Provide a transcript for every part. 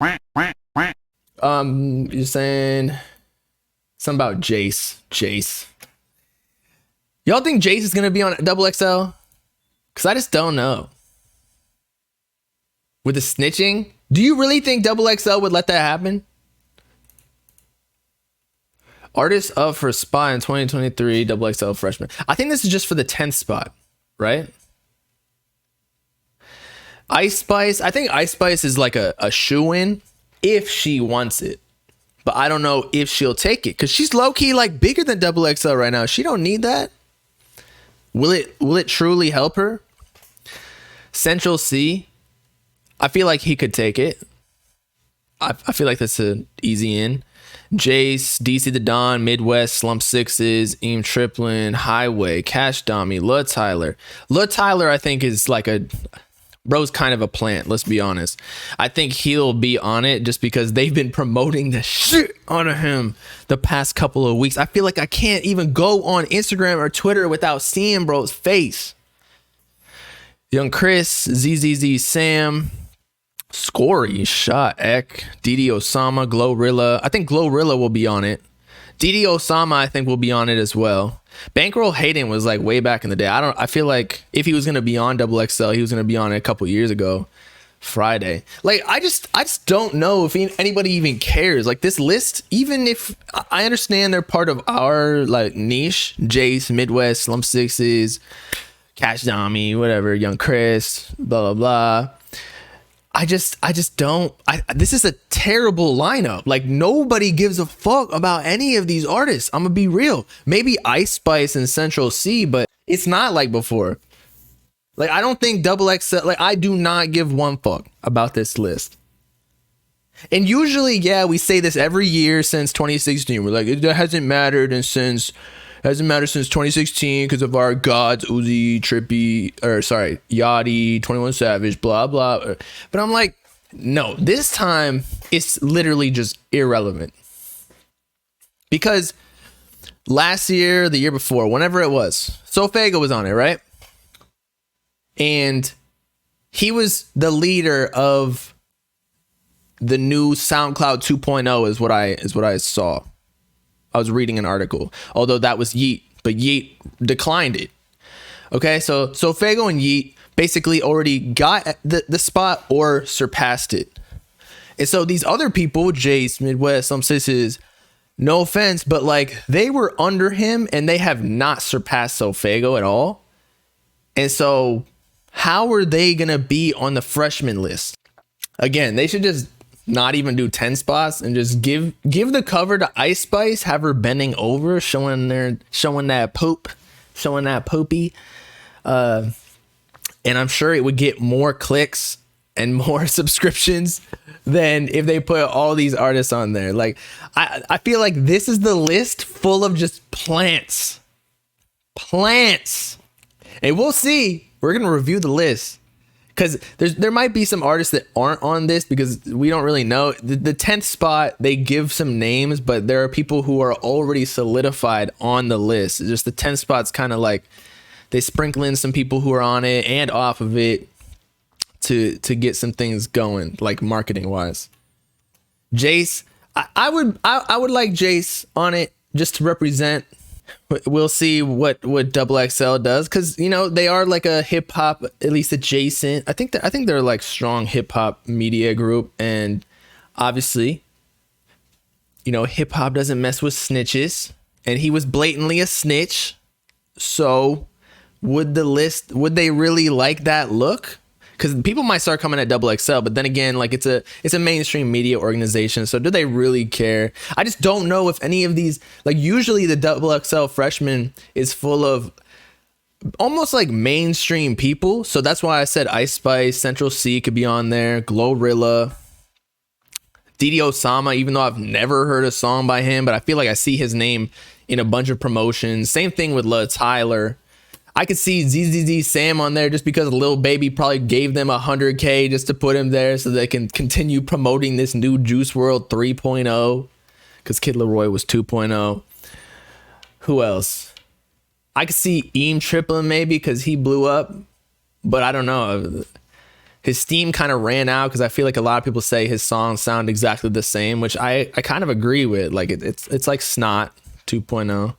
You're saying something about Jace. Y'all think Jace is gonna be on Double XL? Because I just don't know. With the snitching, do you really think Double XL would let that happen? Artist up for spot in 2023 Double XL freshman. I think this is just for the 10th spot, right? Ice Spice. I think Ice Spice is like a shoe-in if she wants it. But I don't know if she'll take it because she's low-key like bigger than Double XL right now. She don't need that. Will it truly help her? Central Cee. I feel like he could take it. I feel like that's an easy in. Jace, DC the Don, Midwest, Slump Sixes, Eam Triplin, Highway, Cash Dummy, Lil Tyler. Lil Tyler, I think, is like bro's kind of a plant, let's be honest. I think he'll be on it just because they've been promoting the shit out of him the past couple of weeks. I feel like I can't even go on Instagram or Twitter without seeing bro's face. Young Chris, ZZZ Sam, Scory, Shot, Ek, Didi Osama, Glorilla. I think Glorilla will be on it. Didi Osama, I think, will be on it as well. Bankroll Hayden was like way back in the day. I feel like if he was gonna be on Double XL, he was gonna be on it a couple years ago. Friday. Like I just don't know if anybody even cares. Like this list, even if I understand they're part of our like niche, Jace, Midwest, Slump Sixes, Cash Dami, whatever, Young Chris, blah blah blah. I just don't. This is a terrible lineup. Like nobody gives a fuck about any of these artists. I'm gonna be real. Maybe Ice Spice and Central Cee, but it's not like before. Like I don't think Double XL. Like I do not give one fuck about this list. And usually, yeah, we say this every year since 2016. We're like, it hasn't mattered since 2016 because of our gods, Uzi, Yachty, 21 Savage, blah, blah. But I'm like, no, this time it's literally just irrelevant. Because last year, the year before, whenever it was, Sofego was on it, right? And he was the leader of the new SoundCloud 2.0 is what I saw. I was reading an article, although that was Yeet, but Yeet declined it. Okay, so Fago and Yeet basically already got the spot or surpassed it. And so these other people, Jace, Midwest, some Sisses, no offense, but like they were under him and they have not surpassed Sofago at all. And so how are they going to be on the freshman list? Again, they should just not even do 10 spots and just give the cover to Ice Spice, have her bending over, showing that poopy. And I'm sure it would get more clicks and more subscriptions than if they put all these artists on there. Like I feel like this is the list full of just plants. And we'll see. We're going to review the list. Because there might be some artists that aren't on this because we don't really know. The 10th spot, they give some names, but there are people who are already solidified on the list. Just the 10th spot's kind of like they sprinkle in some people who are on it and off of it to get some things going, like marketing wise. Jace, I would like Jace on it just to represent. We'll see what Double XL does because you know they are like a hip hop, at least adjacent. I think they're like strong hip hop media group, and obviously, you know, hip hop doesn't mess with snitches, and he was blatantly a snitch. So, would they really like that look? Because people might start coming at Double XL, but then again, like it's a mainstream media organization, so do they really care? I just don't know if any of these, like usually the Double XL freshman is full of almost like mainstream people, so that's why I said Ice Spice, Central Cee could be on there, Glorilla, Didi Osama, even though I've never heard a song by him, but I feel like I see his name in a bunch of promotions. Same thing with Lil Tyler. I could see ZZZ Sam on there just because Lil Baby probably gave them $100K just to put him there so they can continue promoting this new Juice WRLD 3.0 because Kid Leroy was 2.0. Who else? I could see Eam Triplin maybe because he blew up, but I don't know. his steam kind of ran out, because I feel like a lot of people say his songs sound exactly the same, which I kind of agree with. Like it's like Snot 2.0.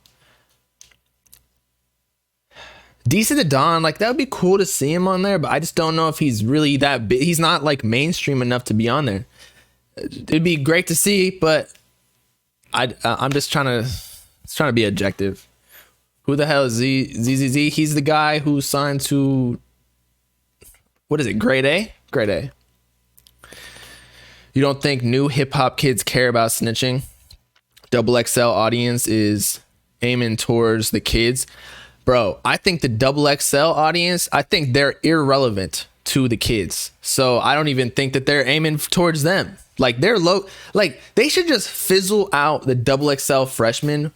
Decent to Dawn, like that would be cool to see him on there, but I just don't know if he's really that big. He's not like mainstream enough to be on there. It'd be great to see, but I'm just trying to be objective. Who the hell is ZZZ? He's the guy who signed to, what is it, Grade A? Grade A. You don't think new hip hop kids care about snitching? XXL audience is aiming towards the kids. Bro, I think the XXL audience, I think they're irrelevant to the kids. So I don't even think that they're aiming towards them. Like they're low, like they should just fizzle out the XXL freshmen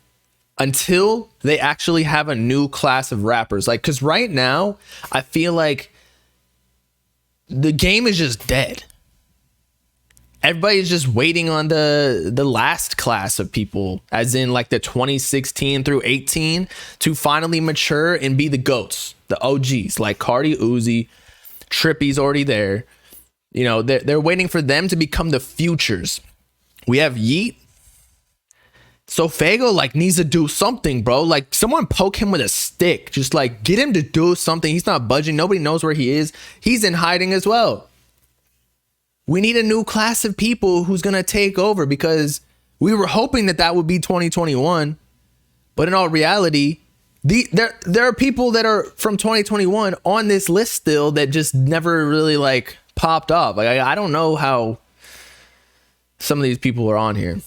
until they actually have a new class of rappers. Like, cause right now I feel like the game is just dead. Everybody's just waiting on the last class of people, as in like the 2016 through 18, to finally mature and be the GOATs, the OGs, like Cardi, Uzi, Trippy's already there. You know, they're waiting for them to become the futures. We have Yeet. So Fago like needs to do something, bro. Like someone poke him with a stick. Just like get him to do something. He's not budging. Nobody knows where he is. He's in hiding as well. We need a new class of people who's going to take over, because we were hoping that would be 2021. But in all reality, there are people that are from 2021 on this list still that just never really like popped up. Like I don't know how some of these people are on here.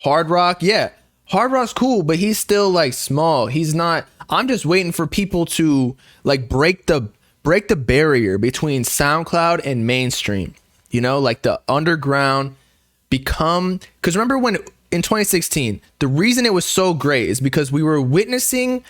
Hard Rock, yeah. Hard Rock's cool, but he's still like small. He's not. I'm just waiting for people to like break the barrier between SoundCloud and mainstream, you know, like the underground become, because remember when in 2016, the reason it was so great is because we were witnessing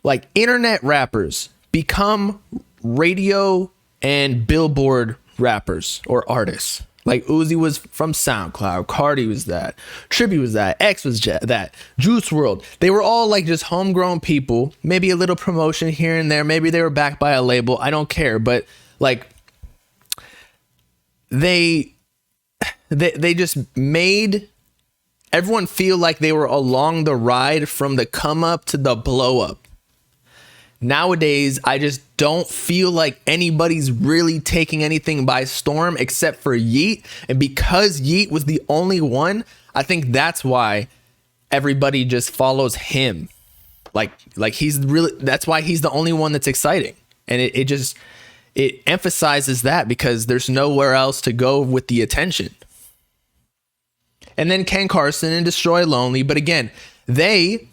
like internet rappers become radio and billboard rappers or artists. Like Uzi was from SoundCloud, Cardi was that, Trippy was that, X was that, Juice WRLD. They were all like just homegrown people, maybe a little promotion here and there. Maybe they were backed by a label. I don't care. But like they just made everyone feel like they were along the ride from the come up to the blow up. Nowadays, I just don't feel like anybody's really taking anything by storm except for Yeet. And because Yeet was the only one, I think that's why everybody just follows him. Like he's really, that's why he's the only one that's exciting. And it emphasizes that, because there's nowhere else to go with the attention. And then Ken Carson and Destroy Lonely. But again, they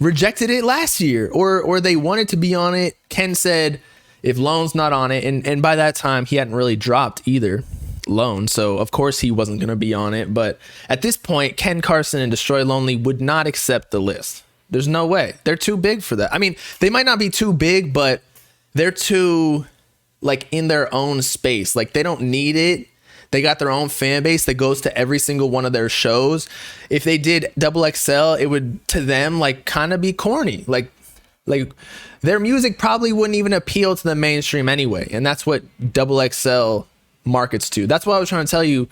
rejected it last year, or they wanted to be on it. Ken said if Lone's not on it, and by that time he hadn't really dropped either, Lone, so of course he wasn't going to be on it. But at this point, Ken Carson and Destroy Lonely would not accept the list. There's no way. They're too big for that. I mean, they might not be too big, but they're too like in their own space. Like they don't need it. They got their own fan base that goes to every single one of their shows. If they did XXL, it would to them like kind of be corny. Like their music probably wouldn't even appeal to the mainstream anyway. And that's what XXL markets to. That's what I was trying to tell you.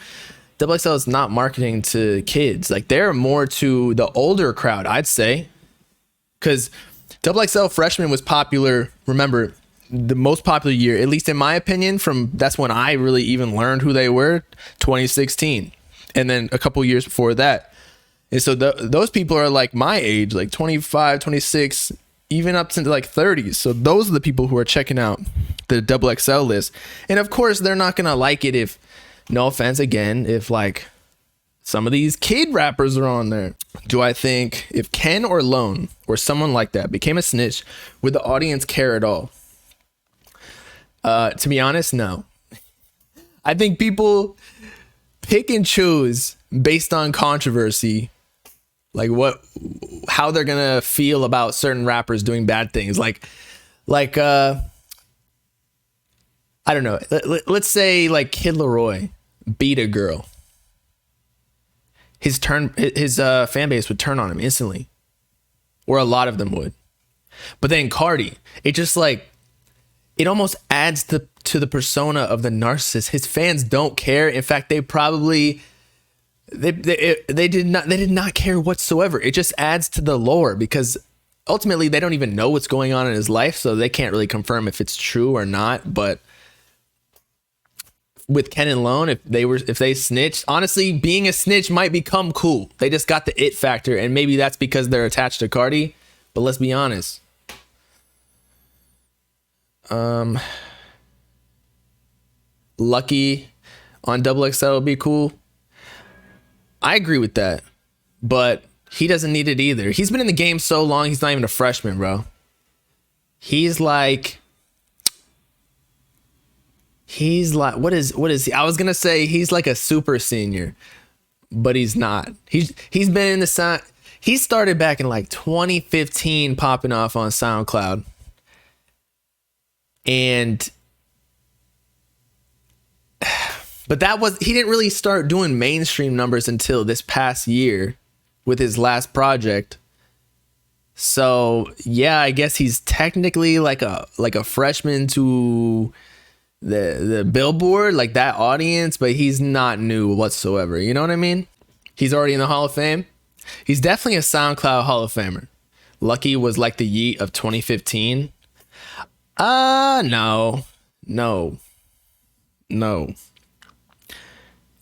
XXL is not marketing to kids. Like they're more to the older crowd, I'd say. Because XXL Freshman was popular. Remember, the most popular year, at least in my opinion, that's when I really even learned who they were, 2016. And then a couple years before that. And so those people are like my age, like 25, 26, even up to like 30s. So those are the people who are checking out the XXL list. And of course, they're not going to like it if, no offense again, if like some of these kid rappers are on there. Do I think if Ken or Lone or someone like that became a snitch, would the audience care at all? To be honest, no. I think people pick and choose based on controversy, like how they're gonna feel about certain rappers doing bad things. Like I don't know. Let's say like Kid Laroi beat a girl. His fan base would turn on him instantly, or a lot of them would. But then Cardi, it just like, it almost adds to the persona of the narcissist. His fans don't care. In fact, they probably they did not care whatsoever. It just adds to the lore because ultimately they don't even know what's going on in his life, so they can't really confirm if it's true or not. But with Ken and Lone, if they snitched, honestly, being a snitch might become cool. They just got the it factor, and maybe that's because they're attached to Cardi. But let's be honest. Lucki on XXL would be cool. I agree with that, but he doesn't need it either. He's been in the game so long, he's not even a freshman, bro. He's like, what is he? I was gonna say he's like a super senior, but he's not. He's been in the sound. He started back in like 2015, popping off on SoundCloud, but he didn't really start doing mainstream numbers until this past year with his last project. So yeah, I guess he's technically like a freshman to the Billboard, like that audience, but he's not new whatsoever. You know what I mean? He's already in the Hall of Fame. He's definitely a SoundCloud Hall of Famer. Lucki was like the Yeet of 2015. No.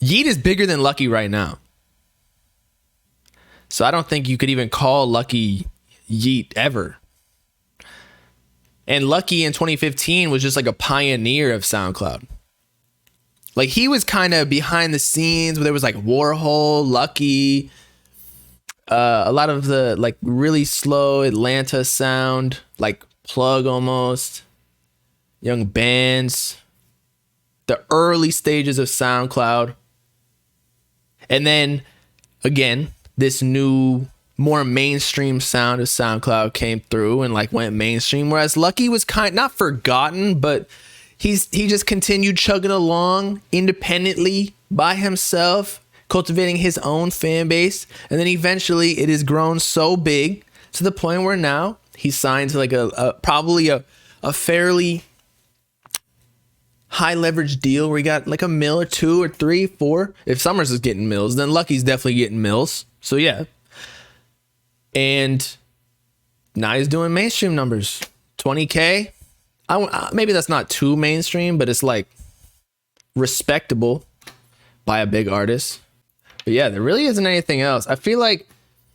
Yeet is bigger than Lucki right now. So I don't think you could even call Lucki Yeet ever. And Lucki in 2015 was just like a pioneer of SoundCloud. Like he was kind of behind the scenes where there was like Warhol, Lucki, a lot of the like really slow Atlanta sound, like Plug almost, Young Bands, the early stages of SoundCloud. And then again, this new, more mainstream sound of SoundCloud came through and like went mainstream. Whereas Lucki was not forgotten, but he just continued chugging along independently by himself, cultivating his own fan base. And then eventually it has grown so big to the point where now he's signed to like probably a fairly high leverage deal where he got like $1 million or $2 or $3, $4. If Summers is getting mills, then Lucki's definitely getting mills. So yeah. And now he's doing mainstream numbers. 20K. Maybe that's not too mainstream, but it's like respectable by a big artist. But yeah, there really isn't anything else. I feel like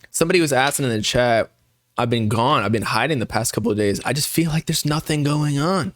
somebody was asking in the chat, I've been gone. I've been hiding the past couple of days. I just feel like there's nothing going on.